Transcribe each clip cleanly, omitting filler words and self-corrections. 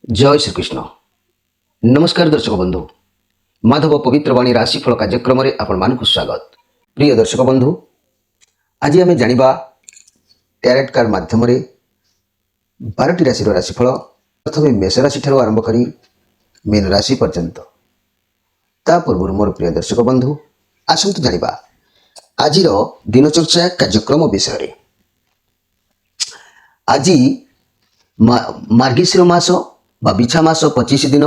जय श्रीकृष्ण। नमस्कार दर्शक बंधु, माधव पवित्र वाणी राशिफल कार्यक्रम में आपण मानक स्वागत। प्रिय दर्शक बंधु, आज आम जाना टैरेट कार्ड माध्यम 12टी राशि राशिफल। प्रथम मेष राशि ठार आरंभ करी मीन राशि पर्यंत। ता पूर्व मोर प्रिय दर्शक बंधु, आसतु जाना आज दिनचर्या कार्यक्रम विषय। आज मार्गशीर मास बा बिछा मास 25 दिन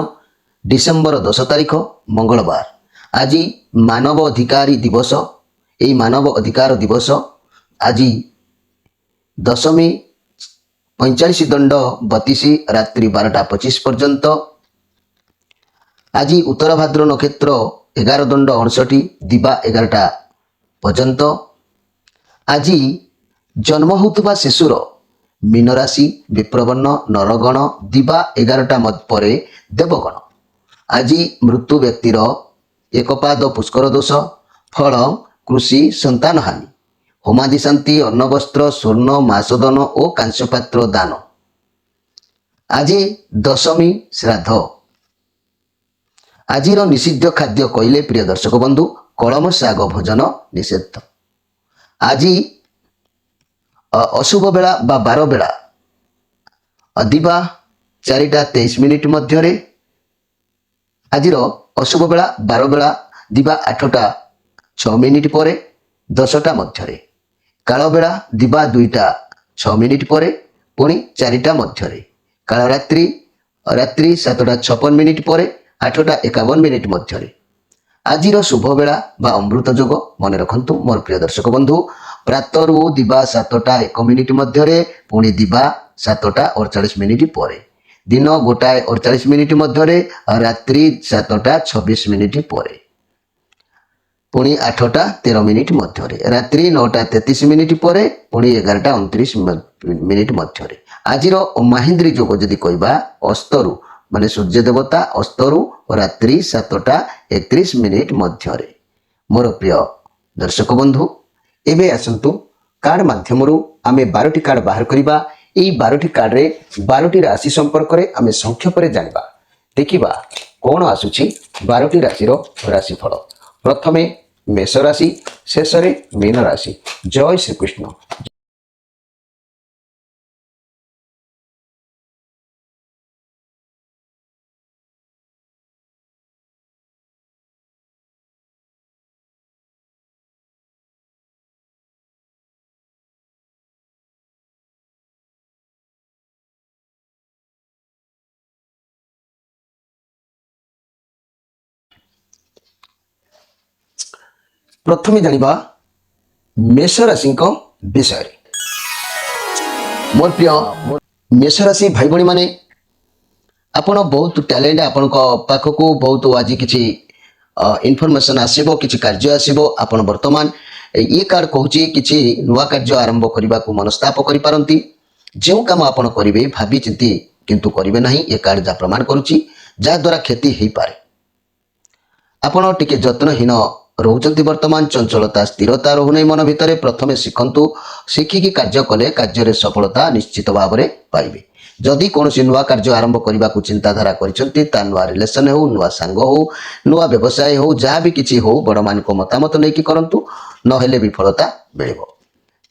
डिसेम्बर 10 तारिख मंगलवार। आज मानव अधिकारी दिवस। यही मानव अधिकार दिवस आज दशमी 45 दंड 32 रात्रि 12:25 पर्यंत। आज उत्तर भाद्र नक्षत्र 11 दंड 68 दिवा 11टा पर्यंत। आज जन्म होता शिशुर मीन राशि विप्रवर्ण नरगण दिवा 11टा पर देवगण। आज मृत्यु व्यक्तिर एकपाद पुष्कर दोष फल कृषि संतान हानि होमादि शांति अन्न वस्त्र स्वर्ण मासदन और कांस्यपात्र दान। आज दशमी श्राद्ध। आज निषिद्ध खाद्य कहले प्रिय दर्शक बंधु कलम शाग भोजन निषेध। आज अशुभ बेला बा 12 बेला दिवा 4:23 मध्य। आज अशुभ बेला 12 बेला दिवा 8:06 पर 10टा मध्य। काल बेला दिवा 2:06 पर पुणी 4टा मध्य। काल रात्रि 7:56 पर 8:51 मध्य। आज शुभ बेला बा अमृत जोग मन रखु मोर प्रिय दर्शक बंधु प्रातरु दिवा 7:01 मध्य पुणी दिवा 7:48 पर दिन 1:48 मध्य रात्रि 7:26 पर पुणी 8:13 मध्य रात्रि 9:33 पर पुणी 11:29 मध्य। आज माहिंद्री जोग जदि कहबा अस्तरु माने सूर्य देवता अस्तरु रात्रि 7:31 मध्य। मोर प्रिय दर्शक बंधु एबे आसंतु कार्ड माध्यम आमे 12टी कार्ड बाहर करिबा। एई 12टी कार्ड रे 12टी राशि संपर्क रे आमे संक्षेप रे जानिबा। देखिबा कोन आसुची 12टी राशि रो राशिफल। प्रथमे मेष राशि शेष रे मीन राशि। जय श्री कृष्ण। प्रथमे जानिबा मेष राशि विषय। मोर प्रिय मेष राशि भाई भणी माने आपण बहुत टैलेंट आपण पाखक बहुत आज किसी इनफॉरमेशन आसीबो किसी कार्य आसीबो। आपण वर्तमान ये कार्ड कहूची किसी नुआ कार्य आरंभ करने को मनस्ताप करि पारंती। जो काम आपण करिवे भाबी चिंती किंतु करिवे नहीं ये कार्ड जा प्रमाण करूची जा द्वारा क्षति हो पारे। आपण टिके जत्नहीन रोचंती वर्तमान चंचलता स्थिरता रोहने मन भितर प्रथमे शिखंतु शिखिकी कार्य कले कार्य सफलता निश्चित भाव में पाइबे। जदि कौन नुआ कार्य आरंभ करने को चिंताधारा कर नुआ रिलेसन हो नुआ सांग हो नुआ व्यवसाय हो जहाँ भी किसी हो बड़ मान मतामत नहीं करंतु नहेले विफलता मिलिबो।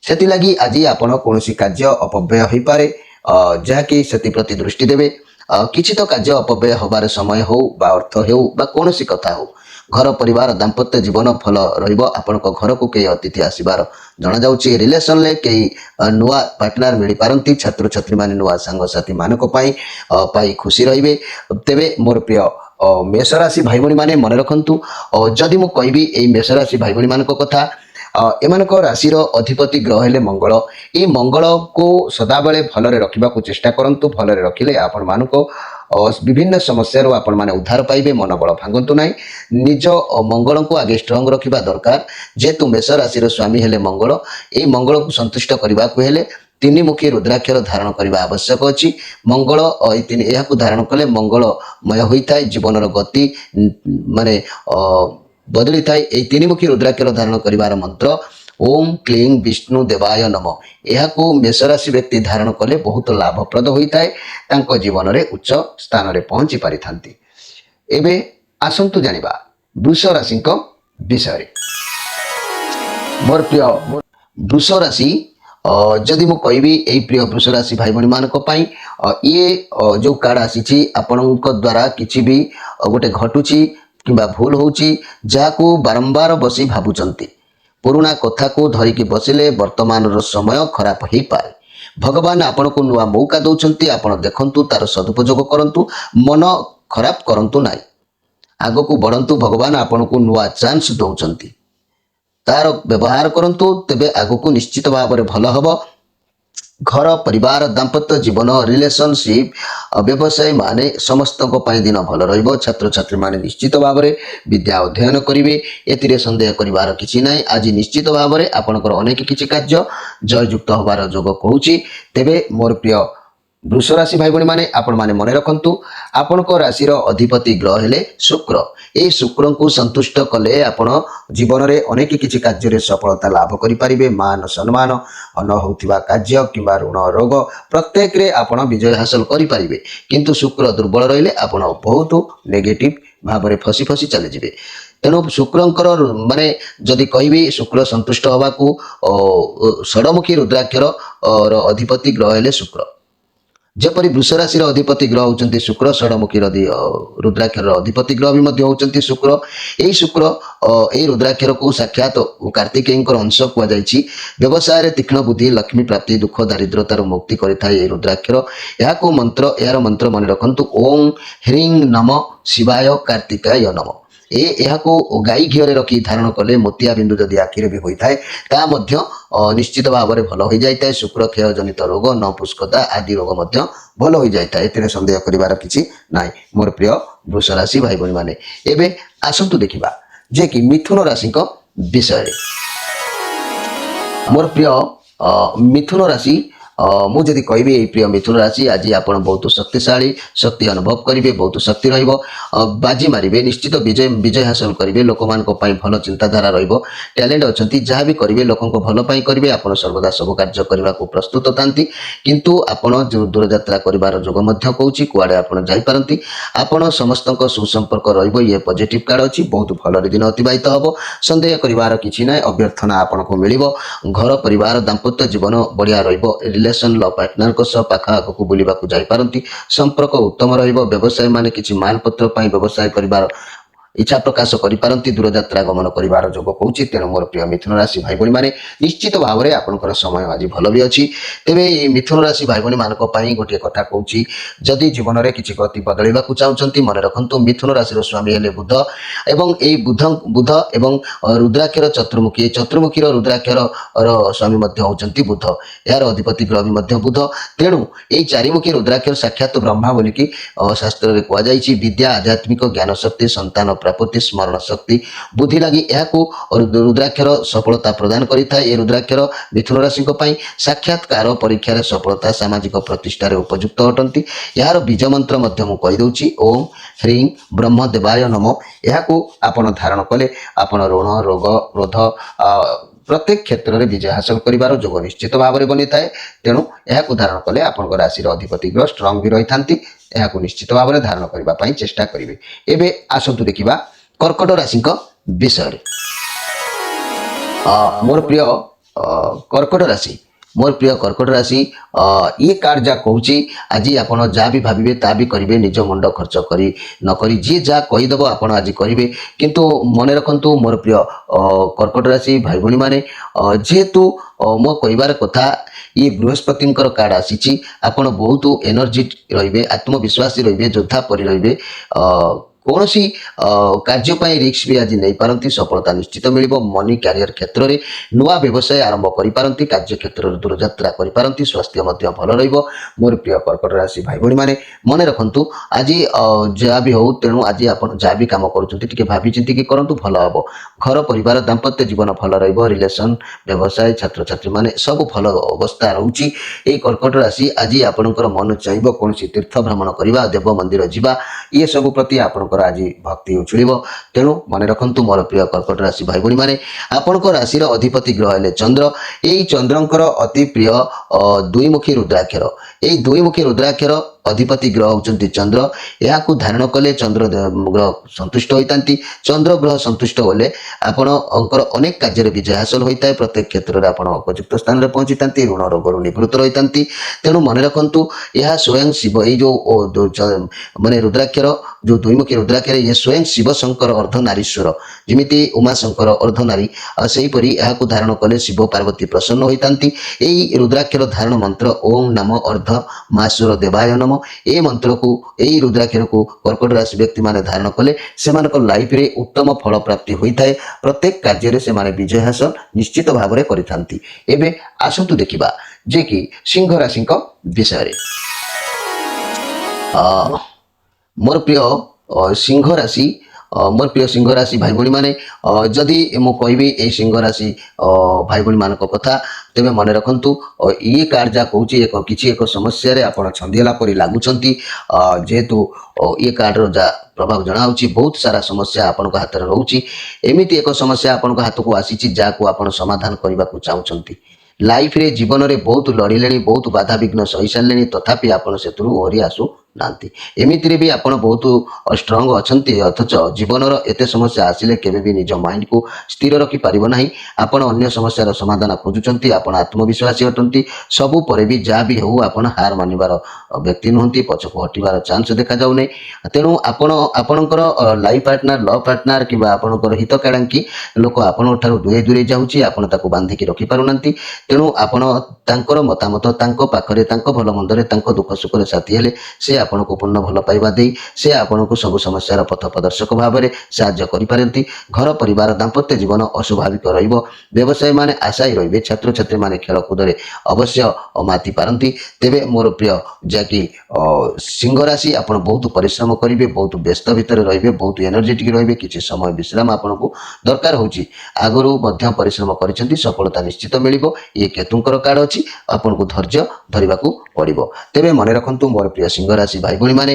सेति लगी आज आपण कौन कार्य अपव्यय हो पारे जहाँकि से प्रति दृष्टि देवे। किछि तो कार्य अपव्यय होबार समय हो बा अर्थ हो बा कौन कथा हो घर परिवार दाम्पत्य जीवन भल रन को घर को कई अतिथि आसबार जना जाउची। रिलेसन ले कई नुआ पार्टनर मिल पारंती। छात्र छात्री माने नुआ सांगसाथी मानक पाई खुशी रहिबे। तेबे मोर प्रिय मेष राशि भाई भणी माने मन रखंतु जदि मु कहबी एई मेष राशि भाई भणी मानक कथा एमानक राशिर अधिपति ग्रह हेले मंगल। ये मंगल को सदाबले भलरे रखिबा को चेष्टा करंतु। भलरे रखिले आपण मानक विभिन्न समस्या आपण माने उद्धार पाइबे। मनोबल भांगंतु नाही। निज मंगल को आगे स्ट्रंग रखिबा दरकार। जेतु मेष राशिर स्वामी हेले मंगल। ये मंगल को संतुष्ट करबा को हेले तीनिमुखी रुद्राक्षर धारण करने आवश्यक अच्छी। मंगल यह धारण कले मंगलमय होता है जीवन गति माने बदली थाए। तीनिमुखी रुद्राक्षर धारण कर मंत्र ओम क्लीं विष्णु देवाय नम यह मेष राशि व्यक्ति धारण कले बहुत लाभप्रद होता है तांको जीवन में उच्च स्थान में पहुंची पारि थांती। एबे आसंतु जानिबा वृष राशि विषय मोर प्रिय वृष राशि जदि मु कहबी ए प्रिय वृष राशि भाई भणी मानक पई ये जो कार्ड आसी आपणक द्वारा किछि भी गोटे घटुची किंबा भूल होउची जाको बारंबार बसी भाबुचंती पुराना कथा को धरिकी बसिले वर्तमान समय खराब हो पाए। भगवान आपण को नुआ मौका दौरान आपण देखंतु तार सदुपयोग करंतु मन खराब करंतु नाई आग को बढ़ंतु भगवान आपण को नुआ चांस दौरान तार व्यवहार करंतु तेबे आग को निश्चित भाव में भल हम घर परिवार दाम्पत्य जीवन रिलेशनशिप व्यवसाय माने समस्त दिन भल छात्र छात्री माने निश्चित भाव में विद्या अध्ययन करेंगे एतिरे संदेह करिवार किछि नाई। आज निश्चित भाव में आपनकर अनेक किछि कार्य जययुक्त होबार जोग कहूछि। तेबे मोर प्रिय वृष राशि भाई भणी माने आपण माने मन रखंतु आपणक राशि अधिपति ग्रह हेले शुक्र ए शुक्र को संतुष्ट कले आपण जीवन में अनेक किछि कार्य सफलता लाभ करि परिबे। मान सम्मान न होतिबा कार्य किंबा ऋण रोग प्रत्येक रे आपण विजय हासिल करि परिबे किंतु शुक्र दुर्बल रहिले आपण बहुत नेगेटिव भाव में फसी फसी चली जिवे। तेणु शुक्रंकर माने जदि कहबी शुक्र संतुष्ट होगा षडमुखी रुद्राक्षर अधिपति ग्रह हेले शुक्र जपरी वृष राशि अधिपति ग्रह होचंती शुक्र षडमुखी रुद्राक्षर अधिपति ग्रह भी होचंती शुक्र यही शुक्र यही रुद्राक्षर को साक्षात कार्तिकेय अंश कहुई व्यवसाय तीक्ष्ण बुद्धि लक्ष्मी प्राप्ति दुख दारिद्रतार मुक्ति करें रुद्राक्षर यह मंत्र यार मंत्र मन रखंतु ओम ह्रीं नम शिवाय कार्तिकाय नम यह गाई घी रखी धारण कले मोतिया बिंदु जदि आखिरे भी होता है ता मध्य निश्चित भाव में भल हो जाता है। शुक्र क्षय जनित रोग नपुष्कता आदि रोग भल हो जाता है एते संदेह करिवार किछि नाई। मोर प्रिय वृष राशि भाई भणी माने एबे आसंतु देखिबा जे कि मिथुन राशि विषय। मोर प्रिय मिथुन राशि मुझे कहबी ये प्रिय मिथुन राशि आज आप बहुत शक्तिशाली शक्ति अनुभव करेंगे बहुत शक्ति बाजी मारे निश्चित विजय विजय हासिल करेंगे लोक मान भल चिंताधारा टैलेंट अच्छा जहाँ भी करेंगे लोक भल करेंगे आप सर्वदा सब कार्य करने को प्रस्तुत था किंतु आपण जो दूरयात्रा कर जोग कहूँ कुआड़े आप जापारती आपण समस्त सुसंपर्क रे पॉजिटिव कार्ड अच्छी बहुत भल दिन अतिबाहित हम सन्देह करार कि ना अभ्यर्थना आपन को मिल घर परिवार दाम्पत्य जीवन बढ़िया रिलेशन लव पार्टनर पाखा आग को बुलवा जापारती संपर्क उत्तम व्यवसाय माने किछि मालपत्र व्यवसाय करिवार इच्छा प्रकाश करिपारंती दूरयात्रा गमन करिवार जोग कहूँ। तेणु मोर प्रिय मिथुन राशि भाई भणी माने निश्चित भाव में आपनकर समय आज भल भी अच्छी। तेबे मिथुन राशि भाई भणी मानक पई गोटे कथा कहूँ जदि जीवन में किसी गति बदलवा चाहते मन रखु मिथुन राशि स्वामी हेले बुध एवं ए बुध एवं रुद्राक्षर चतुर्मुखी रुद्राक्षर स्वामी होती बुध यार अधिपति ग्रह भी बुध। तेणु यही चारिमुखी रुद्राक्षर साक्षात ब्रह्मा बोलिकी शास्त्र में कहुई विद्या आध्यात्मिक ज्ञान शक्ति संतान प्राप्ति स्मरण शक्ति बुद्धि लगी रुद्राक्षर सफलता प्रदान करें। रुद्राक्षर मिथुन राशि साक्षात्कार परीक्षा सफलता सामाजिक प्रतिष्ठार उपयुक्त अटंती। यार बीज मंत्र कहीदे ओम ह्रीं ब्रह्म देवाय नम यह आपण धारण कले आपण ऋण रोग क्रोध प्रत्येक क्षेत्र में विजय हासिल कर जोग निश्चित भाव में बनी थाए। तेणु यह धारण कले आपण राशि अधिपति ग्रह स्ट्रंग भी रही था यह निश्चित भाव में धारण करने चेष्टा करेंगे। एबे आसतु देखा कर्कट राशि विषय। मोर प्रिय कर्कट राशि ये कार्ड जहाँ कहूँ आज आप जहाँ भी भावे ता भी करेंगे निज मुंड खर्च करी न करी जी जहाँ कहीदेव आप आज करेंगे किंतु मन रखु मोर प्रिय कर्कट राशि भाई भणी माने जेहेतु मो कहबार कथा ये बृहस्पति कार्ड आसी आपण बहुत एनर्जी रे आत्मविश्वासी रे योद्धा परी रे कौन सी कार्य रिक्स भी आज नहीं पारती सफलता निश्चित मिल मनी क्यारियर क्षेत्र में नुआ व्यवसाय आरंभ करें कार्य क्षेत्र में दूरयात्रा करें स्वास्थ्य भल मोर प्रिय कर्कट राशि भाई भणी माने मन रखु आज जहाँ भी हो तेणु आज आप जहाँ भी कम कर भावी चिंतिकी करूँ भल हम घर परिवार दाम्पत्य जीवन भल रिलेशन व्यवसाय छात्र छात्री माने सब भल अवस्था रोचे। ये कर्कट राशि आज आपणकर मन चाहिए कौन तीर्थ भ्रमण करवा देव मंदिर जावा ये सब प्रति आप ଆପଣଙ୍କର ଆଜି ଭକ୍ତି ଉଛୁଳିବ। ତେଣୁ ମନେ ରଖନ୍ତୁ ମୋର ପ୍ରିୟ କର୍କଟ ରାଶି ଭାଇ ଭଉଣୀମାନେ, ଆପଣଙ୍କ ରାଶିର ଅଧିପତି ଗ୍ରହ ହେଲେ ଚନ୍ଦ୍ର। ଏଇ ଚନ୍ଦ୍ରଙ୍କର ଅତି ପ୍ରିୟ ଦୁଇମୁଖୀ ରୁଦ୍ରାକ୍ଷର, ଏଇ ଦୁଇମୁଖୀ ରୁଦ୍ରାକ୍ଷର ଅଧିପତି ଗ୍ରହ ହେଉଛନ୍ତି ଚନ୍ଦ୍ର। ଏହାକୁ ଧାରଣ କଲେ ଚନ୍ଦ୍ର ଗ୍ରହ ସନ୍ତୁଷ୍ଟ ହୋଇଥାନ୍ତି। ଚନ୍ଦ୍ର ଗ୍ରହ ସନ୍ତୁଷ୍ଟ ହେଲେ ଆପଣଙ୍କର ଅନେକ କାର୍ଯ୍ୟରେ ବିଜୟ ହାସଲ ହୋଇଥାଏ। ପ୍ରତ୍ୟେକ କ୍ଷେତ୍ରରେ ଆପଣ ଉପଯୁକ୍ତ ସ୍ଥାନରେ ପହଞ୍ଚିଥାନ୍ତି, ଋଣ ରୋଗରୁ ନିବୃତ୍ତ ରହିଥାନ୍ତି। ତେଣୁ ମନେ ରଖନ୍ତୁ ଏହା ସ୍ୱୟଂ ଶିବ, ଏଇ ଯେଉଁ ମାନେ ରୁଦ୍ରାକ୍ଷର ଯେଉଁ ଦୁଇମୁଖୀ ରୁଦ୍ରାକ୍ଷର ଇଏ ସ୍ୱୟଂ ଶିବ ଶଙ୍କର ଅର୍ଦ୍ଧନାରୀଶ୍ୱର, ଯେମିତି ଉମାଶଙ୍କର ଅର୍ଦ୍ଧନାରୀ, ସେହିପରି ଏହାକୁ ଧାରଣ କଲେ ଶିବ ପାର୍ବତୀ ପ୍ରସନ୍ନ ହୋଇଥାନ୍ତି। ଏହି ରୁଦ୍ରାକ୍ଷର ଧାରଣ ମନ୍ତ୍ର ଓಂ ନମ ଅର୍ଦ୍ଧ ମାସୁର ଦେବାୟ ନମ। ଏ ମନ୍ତ୍ରକୁ, ଏହି ରୁଦ୍ରାକ୍ଷରକୁ କର୍କଟ ରାଶି ବ୍ୟକ୍ତିମାନେ ଧାରଣ କଲେ ସେମାନଙ୍କ ଲାଇଫରେ ଉତ୍ତମ ଫଳ ପ୍ରାପ୍ତି ହୋଇଥାଏ। ପ୍ରତ୍ୟେକ କାର୍ଯ୍ୟରେ ସେମାନେ ବିଜୟ ହାସଲ ନିଶ୍ଚିତ ଭାବରେ କରିଥାନ୍ତି। ଏବେ ଆସନ୍ତୁ ଦେଖିବା ଯେ କି ସିଂହ ରାଶିଙ୍କ ବିଷୟରେ। ମୋର ପ୍ରିୟ ସିଂହ ରାଶି, ମୋର ପ୍ରିୟ ସିଂହ ରାଶି ଭାଇ ଭଉଣୀମାନେ, ଯଦି ମୁଁ କହିବି ଏହି ସିଂହ ରାଶି ଭାଇ ଭଉଣୀମାନଙ୍କ କଥା, ତେବେ ମନେ ରଖନ୍ତୁ ଇଏ କାର୍ଡ ଯାହା କହୁଛି କିଛି ଏକ ସମସ୍ୟାରେ ଆପଣ ଛନ୍ଦିହେଲା ପରି ଲାଗୁଛନ୍ତି। ଯେହେତୁ ଇଏ କାର୍ଡର ଯାହା ପ୍ରଭାବ ଜଣାଉଛି ବହୁତ ସାରା ସମସ୍ୟା ଆପଣଙ୍କ ହାତରେ ରହୁଛି। ଏମିତି ଏକ ସମସ୍ୟା ଆପଣଙ୍କ ହାତକୁ ଆସିଛି ଯାହାକୁ ଆପଣ ସମାଧାନ କରିବାକୁ ଚାହୁଁଛନ୍ତି। ଲାଇଫରେ ଜୀବନରେ ବହୁତ ଲଢ଼ିଲେଣି, ବହୁତ ବାଧାବିଘ୍ନ ସହି ସାରିଲେଣି, ତଥାପି ଆପଣ ସେଥିରୁ ଓହରି ଆସୁନାହାନ୍ତି। ଏମିତିରେ ବି ଆପଣ ବହୁତ ଷ୍ଟ୍ରଙ୍ଗ ଅଛନ୍ତି, ଅଥଚ ଜୀବନର ଏତେ ସମସ୍ୟା ଆସିଲେ କେବେ ବି ନିଜ ମାଇଣ୍ଡକୁ ସ୍ଥିର ରଖିପାରିବ ନାହିଁ। ଆପଣ ଅନ୍ୟ ସମସ୍ୟାର ସମାଧାନ ଖୋଜୁଛନ୍ତି, ଆପଣ ଆତ୍ମବିଶ୍ୱାସୀ ଅଟନ୍ତି। ସବୁ ପରେ ବି ଯାହା ବି ହେଉ ଆପଣ ହାର ମାନିବାର ବ୍ୟକ୍ତି ନୁହନ୍ତି, ପଛକୁ ହଟିବାର ଚାନ୍ସ ଦେଖାଯାଉନାହିଁ। ତେଣୁ ଆପଣଙ୍କର ଲାଇଫ୍ ପାର୍ଟନର, ଲଭ୍ ପାର୍ଟନର କିମ୍ବା ଆପଣଙ୍କର ହିତକାଂକ୍ଷୀ ଲୋକ ଆପଣଙ୍କ ଠାରୁ ଦୂରେଇ ଯାଉଛି, ଆପଣ ତାକୁ ବାନ୍ଧିକି ରଖିପାରୁନାହାନ୍ତି। ତେଣୁ ଆପଣ ତାଙ୍କର ମତାମତ, ତାଙ୍କ ପାଖରେ, ତାଙ୍କ ଭଲ ମନ୍ଦରେ, ତାଙ୍କ ଦୁଃଖ ସୁଖରେ ସାଥୀ ହେଲେ ସେ ଆପଣଙ୍କୁ ପୂର୍ଣ୍ଣ ଭଲ ପାଇବା ଦେଇ ସେ ଆପଣଙ୍କୁ ସବୁ ସମସ୍ୟାର ପଥ ପ୍ରଦର୍ଶକ ଭାବରେ ସାହାଯ୍ୟ କରିପାରନ୍ତି। ଘର ପରିବାର ଦାମ୍ପତ୍ୟ ଜୀବନ ଅସ୍ୱାଭାବିକ ରହିବ। ବ୍ୟବସାୟୀମାନେ ଆଶାୟୀ ରହିବେ, ଛାତ୍ରଛାତ୍ରୀମାନେ ଖେଳକୁଦରେ ଅବଶ୍ୟ ମାତି ପାରନ୍ତି। ତେବେ ମୋର ପ୍ରିୟ ଯାହାକି ସିଂହ ରାଶି, ଆପଣ ବହୁତ ପରିଶ୍ରମ କରିବେ, ବହୁତ ବ୍ୟସ୍ତ ଭିତରେ ରହିବେ, ବହୁତ ଏନର୍ଜେଟିକ୍ ରହିବେ। କିଛି ସମୟ ବିଶ୍ରାମ ଆପଣଙ୍କୁ ଦରକାର ହେଉଛି। ଆଗରୁ ମଧ୍ୟ ପରିଶ୍ରମ କରିଛନ୍ତି, ସଫଳତା ନିଶ୍ଚିତ ମିଳିବ। ଇଏ କେତୁଙ୍କର କାର୍ଡ ଅଛି, ଆପଣଙ୍କୁ ଧୈର୍ଯ୍ୟ ଧରିବାକୁ ପଡ଼ିବ। ତେବେ ମନେ ରଖନ୍ତୁ ମୋର ପ୍ରିୟ ସିଂହ ରାଶି ଭାଇ ଭଉଣୀମାନେ,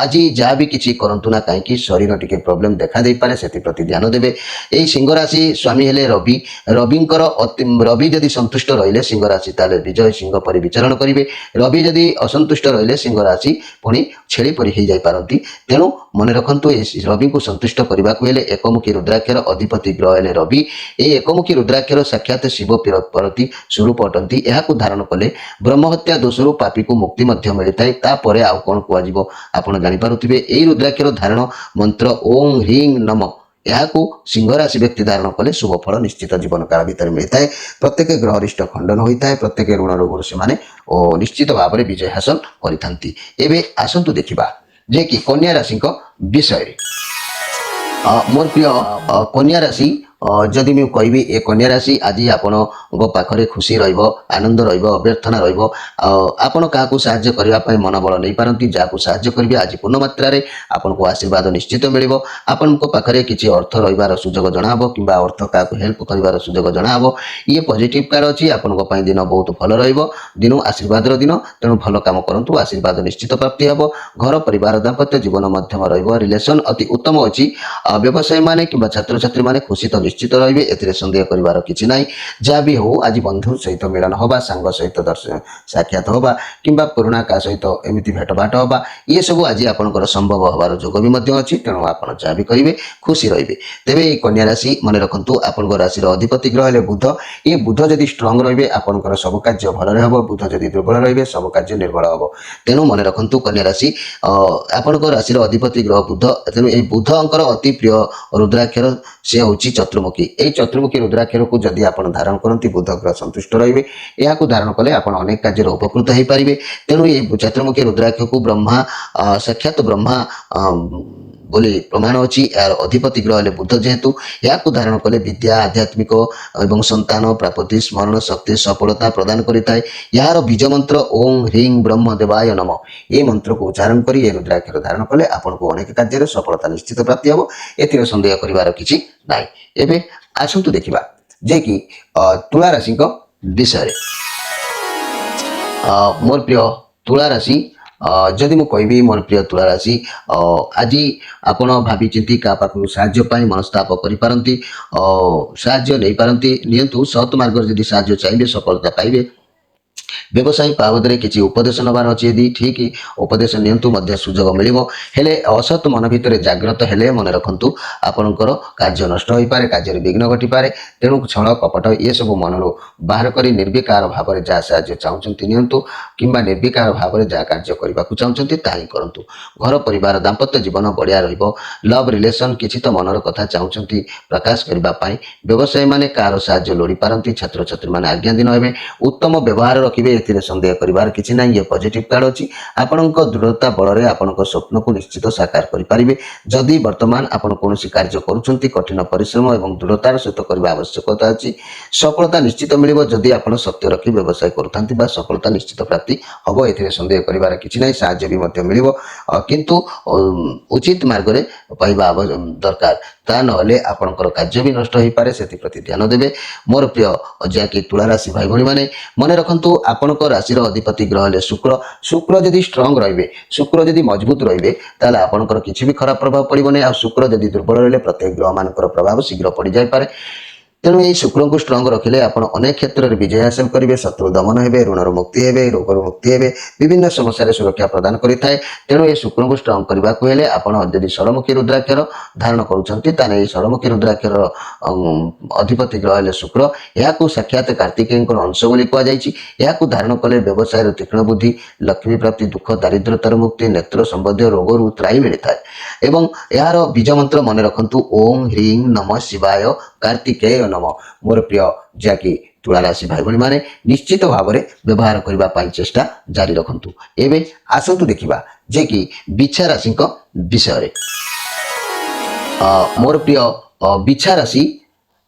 ଆଜି ଯାହା ବି କିଛି କରନ୍ତୁ ନା କାହିଁକି ଶରୀର ଟିକେ ପ୍ରୋବ୍ଲେମ ଦେଖା ଦେଇପାରେ, ସେଥିପ୍ରତି ଧ୍ୟାନ ଦେବେ। ଏହି ସିଂହ ରାଶି ସ୍ୱାମୀ ହେଲେ ରବି। ରବି ଯଦି ସନ୍ତୁଷ୍ଟ ରହିଲେ ସିଂହ ରାଶି ତାହେଲେ ବିଜୟ ସିଂହ ପରି ବିଚରଣ କରିବେ। ରବି ଯଦି ଅସନ୍ତୁଷ୍ଟ ରହିଲେ ସିଂହ ରାଶି ପୁଣି ଛେଳି ପରି ହେଇଯାଇପାରନ୍ତି। ତେଣୁ ମନେ ରଖନ୍ତୁ ଏ ରବିଙ୍କୁ ସନ୍ତୁଷ୍ଟ କରିବାକୁ ହେଲେ ଏକମୁଖୀ ରୁଦ୍ରାକ୍ଷର ଅଧିପତି ଗ୍ରହ ହେଲେ ରବି। ଏହି ଏକମୁଖୀ ରୁଦ୍ରାକ୍ଷର ସାକ୍ଷାତ ଶିବ ପାର୍ବତୀ ସ୍ୱରୂପ ଅଟନ୍ତି। ଏହାକୁ ଧାରଣ କଲେ ବ୍ରହ୍ମହତ୍ୟା ଦୋଷରୁ ପାପୀକୁ ମୁକ୍ତି ମଧ୍ୟ ମିଳିଥାଏ। ତାପରେ ଆଉ କ'ଣ କୁହାଯିବ ଆପଣ ଜାଣିପାରୁଥିବେ। ଏହି ରୁଦ୍ରାକ୍ଷର ଧାରଣ ମନ୍ତ୍ର ଓಂ ହ୍ରିଂ ନମ, ଏହାକୁ ସିଂହ ରାଶି ବ୍ୟକ୍ତି ଧାରଣ କଲେ ଶୁଭ ଫଳ ନିଶ୍ଚିତ ଜୀବନ କାଳ ଭିତରେ ମିଳିଥାଏ। ପ୍ରତ୍ୟେକ ଗ୍ରହରିଷ୍ଟ ଖଣ୍ଡନ ହୋଇଥାଏ, ପ୍ରତ୍ୟେକ ଋଣ ରୋଗରୁ ସେମାନେ ନିଶ୍ଚିତ ଭାବରେ ବିଜୟ ହାସଲ କରିଥାନ୍ତି। ଏବେ ଆସନ୍ତୁ ଦେଖିବା ଯେ କି କନ୍ୟା ରାଶିଙ୍କ ବିଷୟରେ। ମୋର ପ୍ରିୟ କନ୍ୟା ରାଶି, ଯଦି ମୁଁ କହିବି ଏ କନ୍ୟା ରାଶି ଆଜି ଆପଣଙ୍କ ପାଖରେ ଖୁସି ରହିବ, ଆନନ୍ଦ ରହିବ, ଅଭ୍ୟର୍ଥନା ରହିବ। ଆପଣ କାହାକୁ ସାହାଯ୍ୟ କରିବା ପାଇଁ ମନୋବଳ ନେଇପାରନ୍ତି। ଯାହାକୁ ସାହାଯ୍ୟ କରିବେ ଆଜି ପୂର୍ଣ୍ଣ ମାତ୍ରାରେ ଆପଣଙ୍କୁ ଆଶୀର୍ବାଦ ନିଶ୍ଚିତ ମିଳିବ। ଆପଣଙ୍କ ପାଖରେ କିଛି ଅର୍ଥ ରହିବାର ସୁଯୋଗ ଜଣାହବ କିମ୍ବା ଅର୍ଥ କାହାକୁ ହେଲ୍ପ କରିବାର ସୁଯୋଗ ଜଣାହବ। ଇଏ ପଜିଟିଭ୍ କାର୍ଡ ଅଛି, ଆପଣଙ୍କ ପାଇଁ ଦିନ ବହୁତ ଭଲ ରହିବ। ଦିନ ଆଶୀର୍ବାଦର ଦିନ, ତେଣୁ ଭଲ କାମ କରନ୍ତୁ, ଆଶୀର୍ବାଦ ନିଶ୍ଚିତ ପ୍ରାପ୍ତି ହେବ। ଘର ପରିବାର ଦାମ୍ପତ୍ୟ ଜୀବନ ମଧ୍ୟମ ରହିବ। ରିଲେସନ ଅତି ଉତ୍ତମ ଅଛି। ବ୍ୟବସାୟୀମାନେ କିମ୍ବା ଛାତ୍ରଛାତ୍ରୀମାନେ ଖୁସି ତ ନିଶ୍ଚିତ ରହିବେ, ଏଥିରେ ସନ୍ଦେହ କରିବାର କିଛି ନାହିଁ। ଯାହା ବି ହେଉ ଆଜି ବନ୍ଧୁ ସହିତ ମିଳନ ହେବା, ସାଙ୍ଗ ସହିତ ସାକ୍ଷାତ ହେବା କିମ୍ବା ପୁରୁଣା କାହା ସହିତ ଏମିତି ଭେଟଭାଟ ହେବା, ଇଏ ସବୁ ଆଜି ଆପଣଙ୍କର ସମ୍ଭବ ହେବାର ଯୋଗ ବି ମଧ୍ୟ ଅଛି। ତେଣୁ ଆପଣ ଯାହା ବି କରିବେ ଖୁସି ରହିବେ। ତେବେ এই କନ୍ୟା ରାଶି ମନେ ରଖନ୍ତୁ ଆପଣଙ୍କ ରାଶିର ଅଧିପତି ଗ୍ରହ ହେଲେ ବୁଧ। ଏ ବୁଧ ଯଦି ଷ୍ଟ୍ରଙ୍ଗ ରହିବେ ଆପଣଙ୍କର ସବୁ କାର୍ଯ୍ୟ ଭଲରେ ହେବ। ବୁଧ ଯଦି ଦୁର୍ବଳ ରହିବେ ସବୁ କାର୍ଯ୍ୟ ନିର୍ଭଳ ହେବ। ତେଣୁ ମନେ ରଖନ୍ତୁ କନ୍ୟା ରାଶି, ଆପଣଙ୍କ ରାଶିର ଅଧିପତି ଗ୍ରହ ବୁଧ। ତେଣୁ এই ବୁଧଙ୍କର ଅତି ପ୍ରିୟ ରୁଦ୍ରାକ୍ଷର ସେ ହେଉଛି ଚତୁର୍ମୁଖୀ। ଏହି ଚତୁର୍ମୁଖୀ ରୁଦ୍ରାକ୍ଷରକୁ ଯଦି ଆପଣ ଧାରଣ କରନ୍ତି ବୁଧ ଗ୍ରହ ସନ୍ତୁଷ୍ଟ ରହିବେ। ଏହାକୁ ଧାରଣ କଲେ ଆପଣ ଅନେକ କାର୍ଯ୍ୟରେ ଉପକୃତ ହୋଇପାରିବେ। ତେଣୁ ଏହି ଚତୁର୍ମୁଖୀ ରୁଦ୍ରାକ୍ଷକୁ ବ୍ରହ୍ମା, ସାକ୍ଷାତ ବ୍ରହ୍ମା ବୋଲି ପ୍ରମାଣ ଅଛି। ଏହାର ଅଧିପତି ଗ୍ରହ ହେଲେ ବୁଧ, ଯେହେତୁ ଏହାକୁ ଧାରଣ କଲେ ବିଦ୍ୟା, ଆଧ୍ୟାତ୍ମିକ ଏବଂ ସନ୍ତାନ ପ୍ରାପ୍ତି, ସ୍ମରଣ ଶକ୍ତି, ସଫଳତା ପ୍ରଦାନ କରିଥାଏ। ଏହାର ବୀଜ ମନ୍ତ୍ର ଓಂ ହ୍ରିଂ ବ୍ରହ୍ମ ଦେବାୟ ନମ। এই ମନ୍ତ୍ରକୁ ଉଚ୍ଚାରଣ କରି ଏ ରୁଦ୍ରାକ୍ଷର ଧାରଣ କଲେ ଆପଣଙ୍କୁ ଅନେକ କାର୍ଯ୍ୟରେ ସଫଳତା ନିଶ୍ଚିତ ପ୍ରାପ୍ତି ହେବ। ଏଥିରେ ସନ୍ଦେହ କରିବାର କିଛି ନାହିଁ। ଏବେ ଆସନ୍ତୁ ଦେଖିବା ଯେ କି ତୁଳା ରାଶିଙ୍କ ବିଷୟରେ। ମୋର ପ୍ରିୟ ତୁଳା ରାଶି, जदि मु कहबी मोर प्रिय तुला राशि आज आपण भावी चिंती का पाखु साहाय्य पाई मनस्ताप करिपारंती साहाय्य नहीं पारंती नियंतु सत मार्ग जदि साहाय्य चाहिए सफलता पाइबे व्यवसायी बाबद किसी उपदेश नबार अच्छी यदि ठीक उपदेश नियंतु मध्य सुजोग मिलिबो हेले असत मन भितर जाग्रत हेले मन रखंतु आपणकर कार्य नष्ट हो पारे कार्य विघ्न घटी पारे तेणु छल कपट ये सब मन बाहर कर निर्विकार भाव में जहाँ साहाय्य चाहते नियंतु किंबा निर्विकार भाव में जहाँ कार्य करने को चाहते ताही करंतु घर परिवार दाम्पत्य जीवन बढ़िया रहिबो लव रिलेशन किछि तो मनर कथा चाहते प्रकाश करने व्यवसायी माने कार साहाय्य लोड़ी पारती छात्र छात्री माने आज्ञा दिन हे उत्तम व्यवहार रखिए एथिरे संदेह करिवार किछि ना ये पॉजिटिव कार्ड अछि आपनक दृढ़ता बल रे आपनक स्वप्न को निश्चित साकार करि पारिबे जदि वर्तमान आपण कोनोसी कार्य करूछंती कठिन परिश्रम एवं दृढ़तार सहित करबा आवश्यकता अछि सफलता निश्चित मिलिबो जदि आपण सत्य रखि व्यवसाय करूथांती बा सफलता निश्चित प्राप्ति हबो एथिरे संदेह करिवार किछि नै साहाय्य भी मध्य मिलिबो किंतु उचित मार्ग रे पाइबा दरकार ता नहले आपणकर कार्य भी नष्ट हो पारे से प्रति ध्यान देवे मोर प्रिय जहाँकि तुला राशि भाई भाई मैंने मन रखु आपणक राशि अधिपति ग्रह हेले शुक्र शुक्र जदि स्ट्रंग रे शुक्र जदि मजबूत रे ताले आपणकर किसी भी खराब प्रभाव पड़ो नहीं आ शुक्र जदि दुर्बल रहे प्रत्येक ग्रह मान प्रभाव शीघ्र पड़ जाए पारे तेणु ये शुक्र को स्ट्रंग रखिले आप अनेक क्षेत्र में विजय हासिल करेंगे शत्रु दमन हे ऋणर मुक्ति हे रोगर मुक्ति हे विभिन्न समस्या सुरक्षा प्रदान करें तेणु ये शुक्र को स्ट्रंग करने को हेले आपड़ी षड़मुखी रुद्राक्षर धारण करुँच षड़मुखी रुद्राक्षर अधिपति ग्रह हेले शुक्र यहाँ साक्षात कार्तिकेय अंश बोली कहुई धारण कले व्यवसाय तीक्ष्ण बुद्धि लक्ष्मी प्राप्ति दुख दारिद्रतार मुक्ति नेत्र संबंधी रोगरू त्राई मिलता है एवं यार बीज मंत्र मन रखु ओम ह्रीं नमः शिवाय कार्तिकेय नम मोर प्रिय जहाँकि तुला राशि भाई भाई माने निश्चित भाव में व्यवहार करने चेष्टा जारी रखु एवं आसतु देखा जे कि बिछा राशि विषय मोर प्रिय बिछा राशि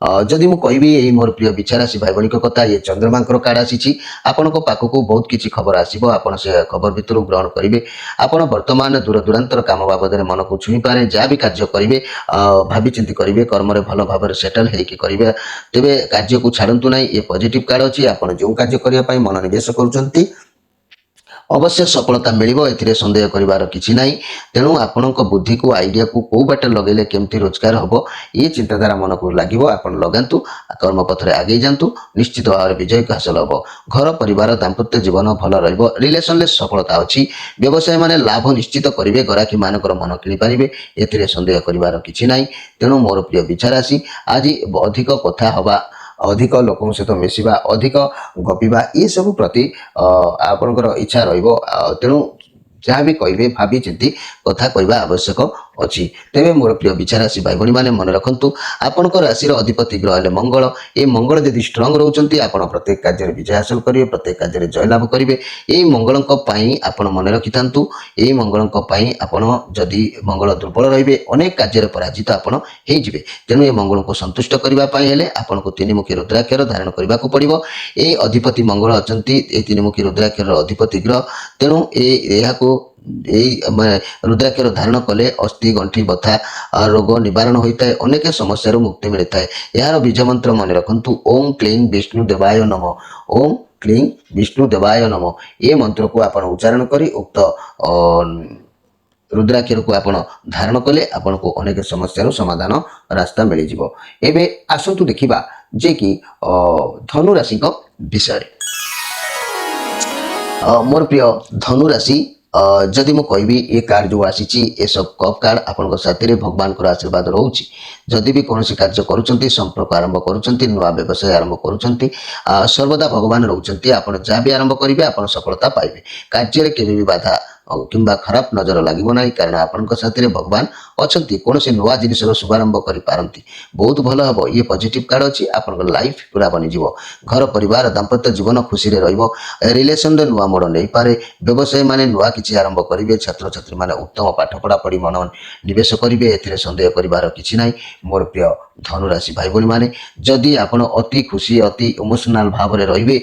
जदि मुझे यही मोर प्रिय बिछा राशि भाई भाई कथा ये चंद्रमा कार्ड आसी आपण पाखक बहुत किसी खबर आसो आप से खबर भितर ग्रहण करेंगे आपण वर्तमान दूर दूरांतर काम बाबद मन को छुई पारे जहाँ भी कार्य करेंगे भावी चिंती करेंगे कर्म भल भाव सेटल होकर तेरे कार्य को छाड़ू ना ये पॉजिटिव कार्ड अच्छी आप जो कार्य करने मन निवेश कर अवश्य सफलता मिलिबो एथिरे संदेह करिवार किछि नाही तेणु आपणक बुद्धि को आइडिया को को बाटे लगेले केमती रोजगार हबो ये चिंताधारा मन को लागिबो आपण लगांतु कर्म पथरे आगे जांतु निश्चित भाव विजय हासिल हबो घर परिवार दाम्पत्य जीवन भल रहइबो रिलेशन ले सफलता अछि व्यवसाय माने लाभ निश्चित करिवे गराकी मानकर मन किनि पारिबे एथिरे संदेह करिवार किछि नाही तेणु मोर प्रिय विचार आसी आज अधिक कथा हबा अधिक लोकों सहित मिसवा अधिक गपिबा ये सब प्रति आपणकर इच्छा तेणु जहाँ भी कहे भावी चिंती कथा कहवा आवश्यक अच्छी तेरे मोर प्रिय विचार राशि भाई भाई मैंने मन रखु आपण राशि अधिपति ग्रह हेले मंगल ये मंगल जदि स्ट्रंग रोचंती आपण प्रत्येक कार्य विजय हासिल करेंगे प्रत्येक कार्य जयलाभ करेंगे यही मंगल आपण मन रखि था यही मंगल आपण जदि मंगल दुर्बल रे अनेक कार्य पराजित आपण तेणु ये मंगल को संतुष्ट करने आपन को तीनमुखी रुद्राक्षर धारण करने को पड़ो ये अधिपति मंगल अच्छा ये तीनमुखी रुद्राक्षर अधिपति ग्रह तेणु यह रुद्राक्षर धारण कले अस्थि गंठी बथा रोग निवारण होता है अनेक समस्या मुक्ति मिलता है यार बीज मंत्र मन रखु ओम क्लीं विष्णु देवाय नम ओम क्लीं विष्णु देवाय नम ये मंत्र को आप उच्चारण करी उक्त रुद्राक्षर को आपण धारण कले आपण को अनेक समस्या समाधान रास्ता मिल जाव एवं आसतु देखा जे कि धनु राशि विषय मोर प्रिय धनु राशि जदि मु कहबी ये कार्ड जो आसी ये सब कप कार्ड आपण साथी भगवान को आशीर्वाद रोचे जदि भी कौन कार्य करुँच संपर्क आरंभ करुँच नुआ व्यवसाय आरंभ करुँच सर्वदा भगवान रोचे आप जहाँ भी आरंभ करेंगे आप सफलता पाइबे कार्य केवे भी बाधा किंबा खराब नजर लगे ना कारण आपण साथी भगवान अच्छा कौन से नुआ जिन शुभारंभ करती बहुत भल हम ये पॉजिटिव कार्ड अच्छी आप लाइफ पूरा बनीज घर परिवार दाम्पत्य जीवन खुशी रिलेसन नुआ मोड़ नहीं पारे व्यवसायी माने नुआ किसी आरंभ करेंगे छात्र छात्री माने उत्तम पाठ पढ़ा पढ़ी मन निवेश करेंगे ए सन्देह करार कि ना मोर प्रिय धनुराशि भाई भाई मैंने जदि आप अति खुशी अति इमोशनाल भाव में रे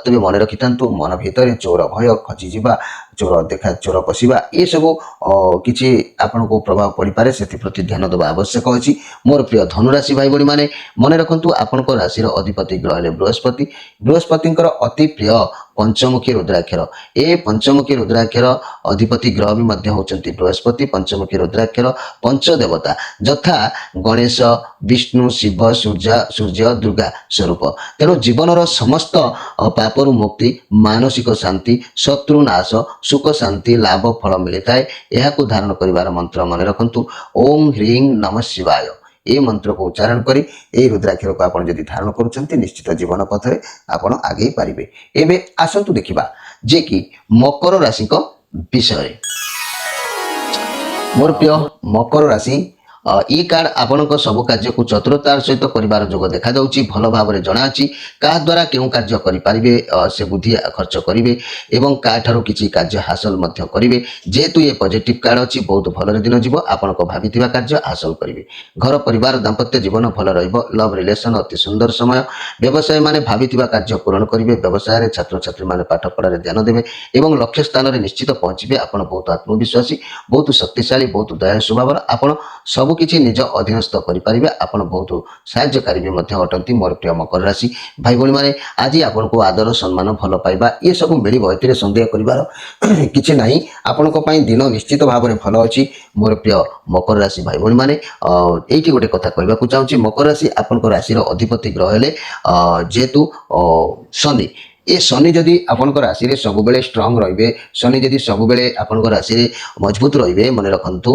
तेज मन रखि था मन भितर चोर भय खचिजा चोर देखा चोर पशिबा ये सब किसी आपण को प्रभाव पड़ पारे से प्रति ध्यान देवा आवश्यक अच्छी मोर प्रिय धनुराशि भाई भाई मैंने मन रखु आपण राशि अधिपति ग्रह हेले बृहस्पति बृहस्पति अति प्रिय पंचमुखी रुद्राक्षर ए पंचमुखी रुद्राक्षर अधिपति ग्रह भी मध्य होचंती बृहस्पति पंचमुखी रुद्राक्षर पंचदेवता यथा गणेश विष्णु शिव सूर्य दुर्गा स्वरूप तेणु जीवन समस्त पापरु मुक्ति मानसिक शांति शत्रु नाश सुख शांति लाभ फल मिलता है यह धारण करिवार मंत्र मन रखंतु ओम ह्रीं नमः शिवाय ए मंत्र को उच्चारण करी ए रुद्राक्षर को आपण जदि धारण करूछंती निश्चित जीवन पथरे आपण आगे पारिबे। एबे आसंतु देखिबा जे कि मकर राशि को विषय मोर प्रिय मकर राशि ई कार्ड आपण सब कार्य को चतुरतार सहित कर जोग देखा भल भाव में जनाअछि क्या द्वारा क्यों कार्य करें से बुद्धि खर्च करेंगे एवं क्या किसी कार्य हासिल करेंगे जेहेतु ये पॉजिटिव कार्ड अच्छी बहुत भल दिन जीव आपण भावी कार्य हासिल करेंगे घर परिवार दाम्पत्य जीवन भल लव रिलेशन अति सुंदर समय व्यवसाय माने भावी कार्य पूरण करेंगे व्यवसाय छात्र छात्री माने पाठ पढ़ार ध्यान देवे एवं लक्ष्य स्थान में निश्चित पहुंचे आपण बहुत आत्मविश्वासी बहुत शक्तिशाली बहुत दया स्वभाव आपण सब किसी निज अधीनस्थ करें आप बहुत साहाय्यकारी भी अटंती मोर प्रिय मकर राशि भाई भाई मैंने आज आपन को आदर सम्मान भल पाइबा ये सब मिल ए सन्देह कर किसी ना आपण दिन निश्चित भाव में भल अच्छी मोर प्रिय मकर राशि भाई भाई मैंने ये गोटे कथा कहना चाहूँगी मकर राशि आपन राशि अधिपति ग्रह हेले जेहेतु शनि ये शनि जदि आपन राशि रे सब बेले स्ट्रांग रहिबे शनि जदि सब बेले आपन राशि रे मजबूत रहिबे मन रखंतु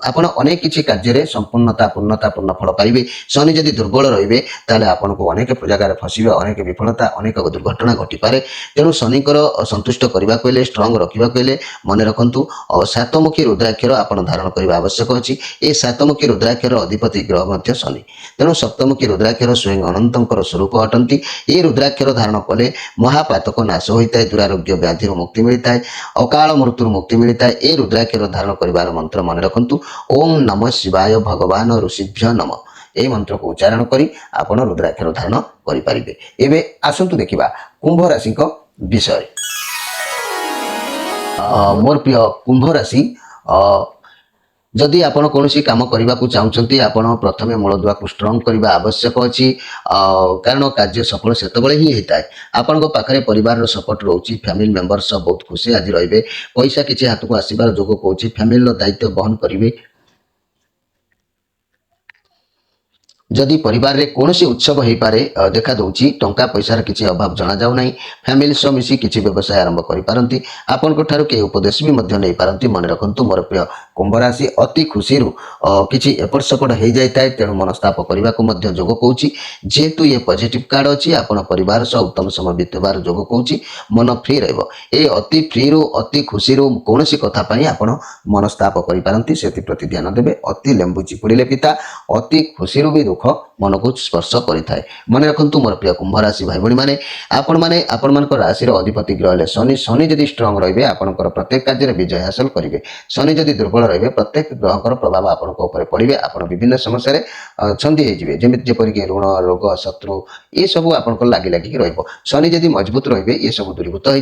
आपन अनेक किछि कार्य रे संपूर्णता पूर्ण फल पाइबे शनि जदि दुर्बल रहिबे ताले आपन को अनेक जगह फसिबे अनेक विफलता अनेक दुर्घटना घटी पारे तेणु शनिकर संतुष्ट करबा कोइले स्ट्रांग रखिबा कोइले मन रखंतु सातमुखी रुद्राक्षर आपन धारण करबा आवश्यक अछि ए सातमुखी रुद्राक्षर अधिपति ग्रह मध्य शनि तेणु सप्तमुखी रुद्राक्षर स्वयं अनंतंकर स्वरूप अटंती ए रुद्राक्षर धारण कले महापातक नाश होता है दुरारोग्य व्याधि मुक्ति मिलता है अकाल मृत्यु मुक्ति मिलता है ए रुद्राक्षर धारण करिवार मंत्र मन रखंतु ओम नमः शिवाय भगवान ऋषिभ्य नमः ए मंत्र को उच्चारण करी आपण रुद्राक्षर धारण करि परिबे। एबे आसंतु देखिबा कुंभ राशि को विषय मोर प्रिय कुंभ राशि जदि आपण कौन काम करने को चाहते आपण प्रथमे मूलदुआ को स्ट्रंग करने आवश्यक अच्छी कारण कार्य सफल से ही होता है आपण पाखे परिवार सपोर्ट रोचे फैमिली मेंबर सब बहुत खुशी आज रे पैसा किसी हाथ को आसबार जोग कौन फैमिली दायित्व बहन करेंगे जदि परिवार रे कौन उत्सव हो पारे देखा दूची टंका पैसार किसी अभाव जना जाऊ नहीं फैमिली सह मिसी किसी व्यवसाय आरंभ करें आपण कई उपदेश भी नहीं पारती मन रखु मोर प्रिय कुंभ राशि अति खुशी किसी एपट सेपट हो जाए तेणु मनस्ताप करने को जोग कौन जेहेतु ये पॉजिटिव कार्ड अच्छी आपण परिवार सह उत्तम समय बीतबार जोग कौन मन फ्री रही फ्री रु अति खुशी कौन कथापी आपण मनस्ताप करें से प्रति ध्यान देवे अति लेंबू चिपुड़े पिता अति खुशी भी दुख मन को स्पर्श करें मन रखु मोर प्रिय कुंभ राशि भाई भाई मैंने आपण मान राशि अधिपति ग्रह शनि शनि जदि स्ट्रांग रे आपंकर प्रत्येक कार्य विजय हासिल करेंगे शनि जदि दुर्बल रे प्रत्येक ग्रहकर प्रभाव आपण पड़े आपण विभिन्न समस्या छंदी होइजिबे जेपरिक ऋण रोग शत्रु ये सब आपन लागी लागी शनि जदि मजबूत रे ये सब दूरीभूत हो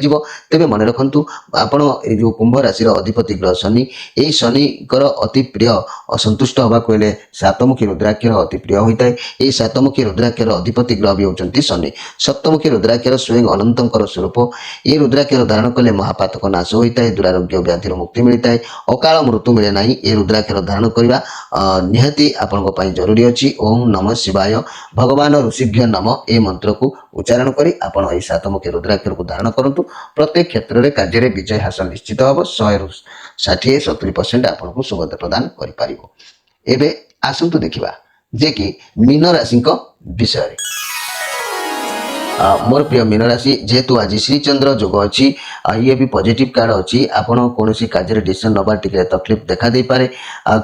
तेज मन रखु आपण जो कुंभ राशि अधिपति ग्रह शनि ये शनिकर अति प्रिय असंतुष्ट हवा कहले सातमुखी रुद्राक्षर अति प्रिय होता है ये सातमुखी रुद्राक्षर अधिपति ग्रह भी होती शनि सप्तमुखी रुद्राक्षर स्वयं अनंतर स्वरूप ये रुद्राक्षर धारण कले महापातक नाश होता है दुरारोग्य व्याधि मुक्ति मिलता है अकाल मृत्यु मिले ना ये रुद्राक्षर धारण करने निहाती आपण जरूरी अच्छी ओम नमः शिवाय भगवान ऋषिभ्य नमः ए मंत्र को उच्चारण करी आपण ए सातमुखी रुद्राक्षर को धारण करंतु प्रत्येक क्षेत्र में कार्य विजय हासिल निश्चित हम 160-70% आपन को सुगंध प्रदान करि पारिबो। एबे आसंतु देखिबा जे कि मीन राशि विषय मोर प्रिय मीन राशि जेहेतु आज श्रीचंद्र जोग अच्छी ये भी पॉजिटिव कार्ड अच्छी आपण कौन कार्य डिसीजन नबार टिके तकलीफ देखा दे पारे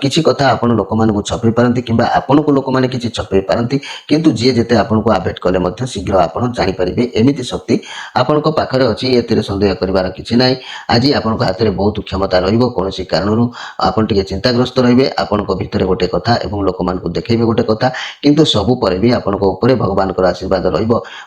किसी कथा आपण लोक मान छपे पारती कि आपण को लोक मैंने किसी छपे पारती किंतु जी जेते आपण को आवेट कले शीघ्र आपण जानीपारे एमती शक्ति आपण पाखे अच्छी ए सन्देह करार किसी ना आज आपण हाथ में बहुत क्षमता रोन कारण आपन टे चिंताग्रस्त रे आपण भितर गोटे कथा लोक मान देखेबे गोटे कथा किंतु सबु पर भी आपण भगवान आशीर्वाद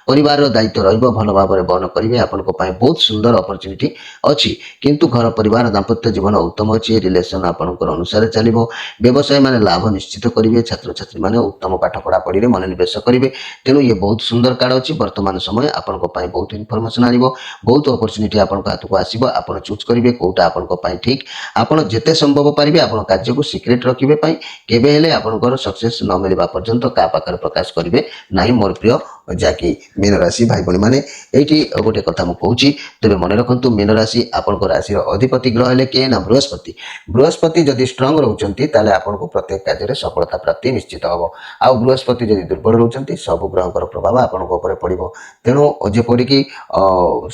परिवार ପରିବାରର ଦାୟିତ୍ୱ ରହିବ ଭଲ ଭାବରେ ବହନ କରିବେ ଆପଣଙ୍କ ପାଇଁ ବହୁତ ସୁନ୍ଦର ଅପରଚ୍ୟୁନିଟି ଅଛି କିନ୍ତୁ ଘର ପରିବାର ଦାମ୍ପତ୍ୟ ଜୀବନ ଉତ୍ତମ ଅଛି ରିଲେସନ ଆପଣଙ୍କର ଅନୁସାରେ ଚାଲିବ ବ୍ୟବସାୟ ମାନେ ଲାଭ ନିଶ୍ଚିତ କରିବେ ଛାତ୍ରଛାତ୍ରୀ ମାନେ ଉତ୍ତମ ପାଠ ପଢ଼ାପଢ଼ିରେ ମନୋନିବେଶ କରିବେ ତେଣୁ ଇଏ ବହୁତ ସୁନ୍ଦର କାର୍ଡ ଅଛି ବର୍ତ୍ତମାନ ସମୟ ଆପଣଙ୍କ ପାଇଁ ବହୁତ ଇନଫର୍ମେସନ ଆଣିବ ବହୁତ ଅପରଚ୍ୟୁନିଟି ଆପଣଙ୍କ ହାତକୁ ଆସିବ ଆପଣ ଚୁଜ୍ କରିବେ କୋଉଟା ଆପଣଙ୍କ ପାଇଁ ଠିକ୍ ଆପଣ ଯେତେ ସମ୍ଭବ ପାରିବେ ଆପଣ କାର୍ଯ୍ୟକୁ ସିକ୍ରେଟ ରଖିବେ ପାଇଁ କେବେ ହେଲେ ଆପଣଙ୍କର ସକ୍ସେସ୍ ନ ମିଳିବା ପର୍ଯ୍ୟନ୍ତ କାହା ପାଖରେ ପ୍ରକାଶ କରିବେ ନାହିଁ ମୋର ପ୍ରିୟ ଯାହାକି ମୀନ ରାଶି ଭାଇ ଭଉଣୀ ମାନେ ଏଇଠି ଗୋଟେ କଥା ମୁଁ କହୁଛି ତେବେ ମନେ ରଖନ୍ତୁ ମୀନ ରାଶି ଆପଣଙ୍କ ରାଶିର ଅଧିପତି ଗ୍ରହ ହେଲେ କିଏ ନା ବୃହସ୍ପତି ଯଦି ଷ୍ଟ୍ରଙ୍ଗ ରହୁଛନ୍ତି ତାହେଲେ ଆପଣଙ୍କୁ ପ୍ରତ୍ୟେକ କାର୍ଯ୍ୟରେ ସଫଳତା ପ୍ରାପ୍ତି ନିଶ୍ଚିତ ହେବ ଆଉ ବୃହସ୍ପତି ଯଦି ଦୁର୍ବଳ ରହୁଛନ୍ତି ସବୁ ଗ୍ରହଙ୍କର ପ୍ରଭାବ ଆପଣଙ୍କ ଉପରେ ପଡ଼ିବ ତେଣୁ ଯେପରିକି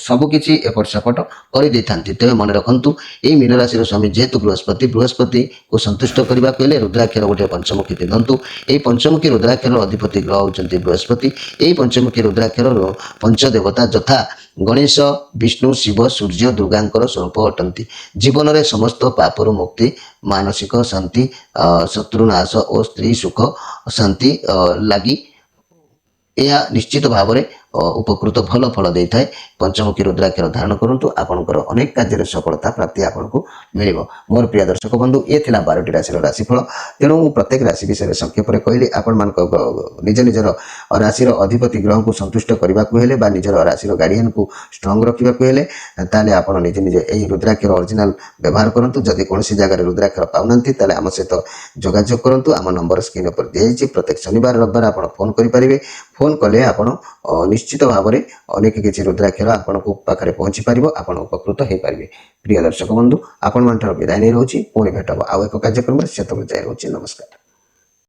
ସବୁକିଛି ଏପଟ ସେପଟ କରିଦେଇଥାନ୍ତି ତେବେ ମନେ ରଖନ୍ତୁ ଏଇ ମୀନ ରାଶିର ସ୍ୱାମୀ ଯେହେତୁ ବୃହସ୍ପତିକୁ ସନ୍ତୁଷ୍ଟ କରିବାକୁ ହେଲେ ରୁଦ୍ରାକ୍ଷର ଗୋଟିଏ ପଞ୍ଚମୁଖୀ ପିନ୍ଧନ୍ତୁ ଏହି ପଞ୍ଚମୁଖୀ ରୁଦ୍ରାକ୍ଷର ଅଧିପତି ଗ୍ରହ ହେଉଛନ୍ତି ବୃହସ୍ପତି ଏହି ପଞ୍ଚମୁଖୀ ରୁଦ୍ରାକ୍ଷରର ପଞ୍ଚଦେବତା ଯଥା ଗଣେଶ ବିଷ୍ଣୁ ଶିବ ସୂର୍ଯ୍ୟ ଦୁର୍ଗାଙ୍କର ସ୍ୱରୂପ ଅଟନ୍ତି ଜୀବନରେ ସମସ୍ତ ପାପରୁ ମୁକ୍ତି ମାନସିକ ଶାନ୍ତି ଶତ୍ରୁନାଶ ଓ ସ୍ତ୍ରୀ ସୁଖ ଶାନ୍ତି ଲାଗି ଏହା ନିଶ୍ଚିତ ଭାବରେ ଉପକୃତ ଭଲ ଫଳ ଦେଇଥାଏ ପଞ୍ଚମୁଖୀ ରୁଦ୍ରାକ୍ଷର ଧାରଣ କରନ୍ତୁ ଆପଣଙ୍କର ଅନେକ କାର୍ଯ୍ୟରେ ସଫଳତା ପ୍ରାପ୍ତି ଆପଣଙ୍କୁ ମିଳିବ ମୋର ପ୍ରିୟ ଦର୍ଶକ ବନ୍ଧୁ ଏ ଥିଲା 12ଟି ରାଶିର ରାଶିଫଳ ତେଣୁ ମୁଁ ପ୍ରତ୍ୟେକ ରାଶି ବିଷୟରେ ସଂକ୍ଷେପରେ କହିଲି ଆପଣମାନଙ୍କ ନିଜ ନିଜର ରାଶିର ଅଧିପତି ଗ୍ରହଙ୍କୁ ସନ୍ତୁଷ୍ଟ କରିବାକୁ ହେଲେ ବା ନିଜର ରାଶିର ଗାର୍ଡିଆନକୁ ଷ୍ଟ୍ରଙ୍ଗ ରଖିବାକୁ ହେଲେ ତାହେଲେ ଆପଣ ନିଜେ ନିଜେ ଏହି ରୁଦ୍ରାକ୍ଷର ଅରିଜିନାଲ ବ୍ୟବହାର କରନ୍ତୁ ଯଦି କୌଣସି ଜାଗାରେ ରୁଦ୍ରାକ୍ଷର ପାଉନାହାନ୍ତି ତାହେଲେ ଆମ ସହିତ ଯୋଗାଯୋଗ କରନ୍ତୁ ଆମ ନମ୍ବର ସ୍କ୍ରିନ୍ ଉପରେ ଦିଆଯାଇଛି ପ୍ରତ୍ୟେକ ଶନିବାର ରବିବାର ଆପଣ ଫୋନ୍ କରିପାରିବେ ଫୋନ୍ କଲେ ଆପଣ ନିଶ୍ଚିତ ଭାବରେ ଅନେକ କିଛି ରୁଦ୍ରାକ୍ଷର ଆପଣଙ୍କ ପାଖରେ ପହଞ୍ଚି ପାରିବ ଆପଣ ଉପକୃତ ହେଇପାରିବେ ପ୍ରିୟ ଦର୍ଶକ ବନ୍ଧୁ ଆପଣମାନଙ୍କର ବିଦାୟ ନେଇ ରହୁଛି ପୁଣି ଭେଟ ହେବ ଆଉ ଏକ କାର୍ଯ୍ୟକ୍ରମରେ ସେତେବେଳେ ଯାଇ ରହୁଛି ନମସ୍କାର।